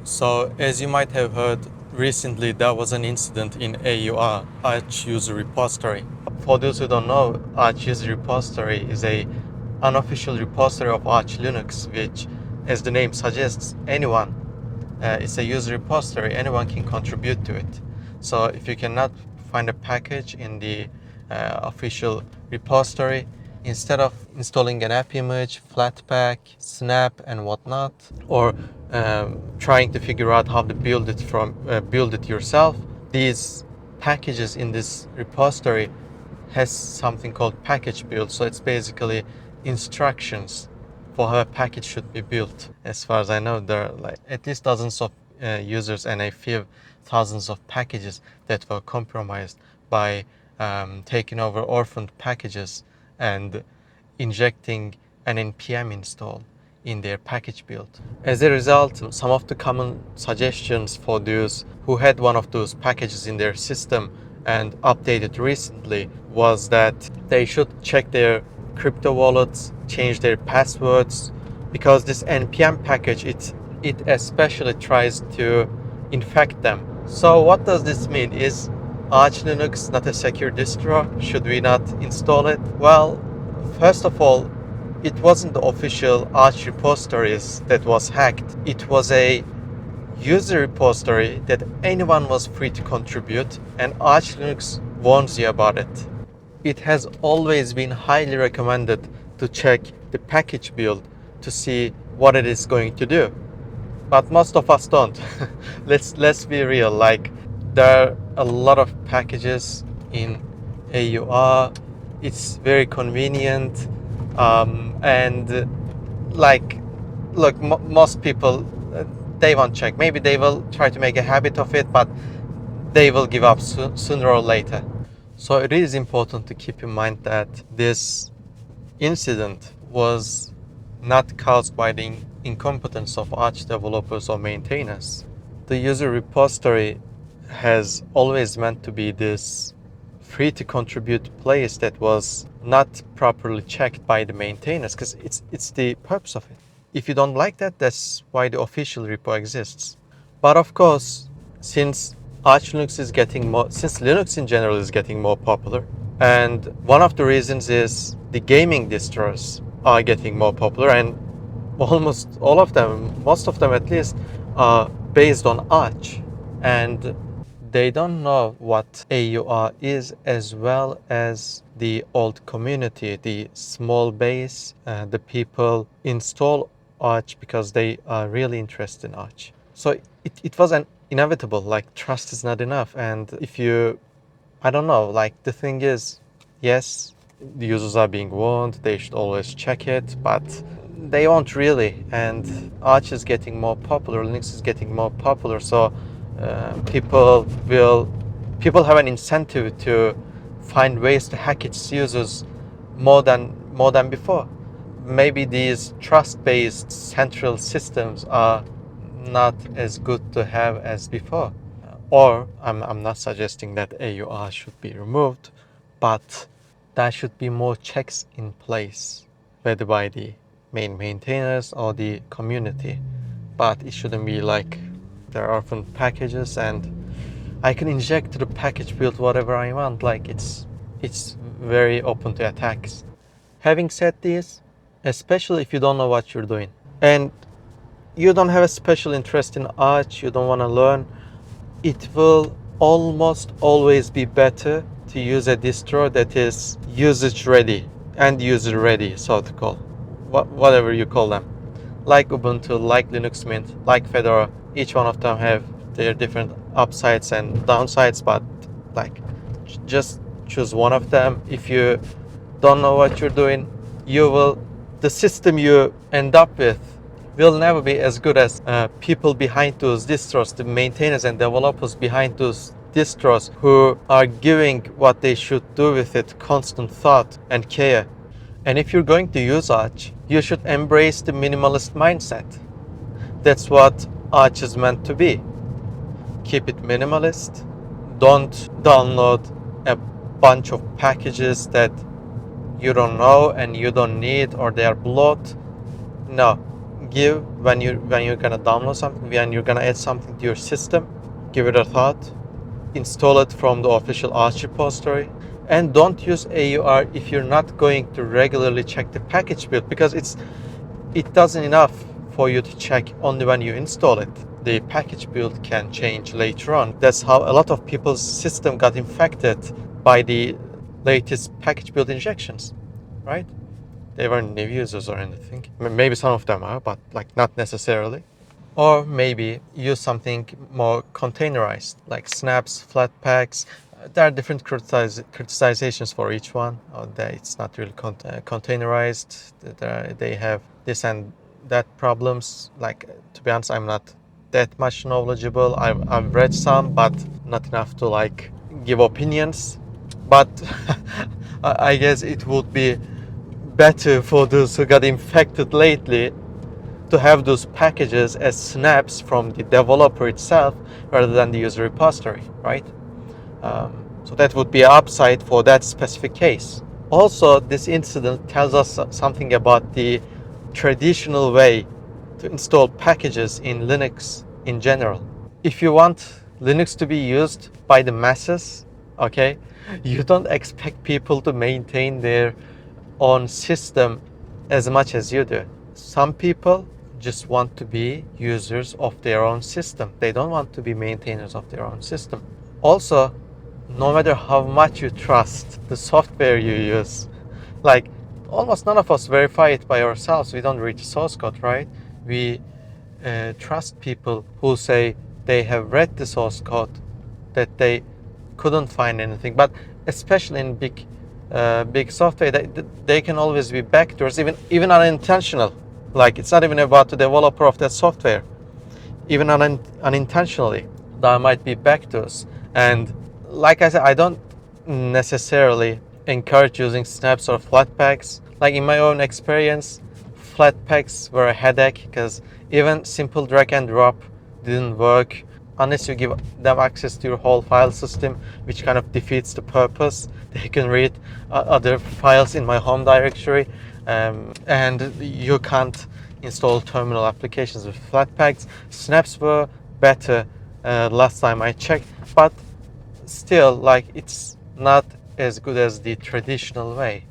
So, as you might have heard, recently there was an incident in AUR, Arch User Repository. For those who don't know, Arch User Repository is a unofficial repository of Arch Linux, which, as the name suggests, anyone, it's a user repository, anyone can contribute to it. So if you cannot find a package in the official repository, instead of installing an app image, Flatpak, Snap, and whatnot, or trying to figure out how to build it yourself, these packages in this repository has something called package build. So it's basically instructions for how a package should be built. As far as I know, there are like at least dozens of users and a few thousands of packages that were compromised by taking over orphaned packages and injecting an npm install in their package build. As a result, some of the common suggestions for those who had one of those packages in their system and updated recently was that they should check their crypto wallets, change their passwords, because this npm package, it especially tries to infect them. So what does this mean? Is Arch Linux not a secure distro? Should we not install it? Well, first of all, it wasn't the official Arch repositories that was hacked. It was a user repository that anyone was free to contribute, and Arch Linux warns you about it. It has always been highly recommended to check the package build to see what it is going to do. But most of us don't. Let's be real. Like, there are a lot of packages in AUR. It's very convenient, and like, look, most people they won't check. Maybe they will try to make a habit of it, but they will give up sooner or later. So it is important to keep in mind that this incident was not caused by the incompetence of Arch developers or maintainers. The user repository has always meant to be this free to contribute place that was not properly checked by the maintainers, because it's the purpose of it. If you don't like that, that's why the official repo exists. But of course, since Arch Linux is getting more, since Linux in general is getting more popular, and one of the reasons is the gaming distros are getting more popular, and almost all of them, most of them at least, are based on Arch, and they don't know what AUR is, as well as the old community, the small base, the people install Arch because they are really interested in Arch. So it was an inevitable, like, trust is not enough. And if you, I don't know, like, the thing is, yes, the users are being warned, they should always check it, but they won't really. And Arch is getting more popular, Linux is getting more popular, so people have an incentive to find ways to hack its users more than before. Maybe these trust-based central systems are not as good to have as before. Or I'm not suggesting that AUR should be removed, but there should be more checks in place, whether by the main maintainers or the community. But it shouldn't be like there are often packages and I can inject to the package build whatever I want. Like, it's very open to attacks. Having said this, especially if you don't know what you're doing and you don't have a special interest in Arch, you don't want to learn, it will almost always be better to use a distro that is usage ready and user ready, so to call, whatever you call them, like Ubuntu, like Linux Mint, like Fedora. Each one of them have their different upsides and downsides, but like, just choose one of them. If you don't know what you're doing, the system you end up with will never be as good as people behind those distros, the maintainers and developers behind those distros, who are giving what they should do with it constant thought and care. And if you're going to use Arch, you should embrace the minimalist mindset. That's what Arch is meant to be. Keep it minimalist. Don't download a bunch of packages that you don't know and you don't need, or they are blocked. No, give when you're gonna download something, when you're gonna add something to your system, give it a thought, install it from the official Arch repository, and don't use AUR if you're not going to regularly check the package build, because it doesn't enough for you to check only when you install it. The package build can change later on. That's how a lot of people's system got infected by the latest package build injections, right? They weren't new users or anything. Maybe some of them are, but like not necessarily. Or maybe use something more containerized, like snaps, flatpaks. There are different criticizations for each one. It's not really containerized. They have this and that problems. Like, to be honest, I'm not that much knowledgeable. I've read some, but not enough to like give opinions. But I guess it would be better for those who got infected lately to have those packages as snaps from the developer itself rather than the user repository, right? So that would be an upside for that specific case. Also, this incident tells us something about the traditional way to install packages in Linux in general. If you want Linux to be used by the masses, okay, you don't expect people to maintain their own system as much as you do. Some people just want to be users of their own system. They don't want to be maintainers of their own system. Also, no matter how much you trust the software you use, like almost none of us verify it by ourselves. We don't read the source code, right? We trust people who say they have read the source code, that they couldn't find anything. But especially in big software, they can always be backdoors, even unintentional. Like, it's not even about the developer of that software. Even unintentionally, there might be backdoors. And like I said, I don't necessarily encourage using snaps or flatpaks. Like, in my own experience, flatpaks were a headache because even simple drag and drop didn't work unless you give them access to your whole file system, which kind of defeats the purpose. They can read other files in my home directory, and you can't install terminal applications with flatpaks. Snaps were better last time I checked, but still, like, it's not as good as the traditional way.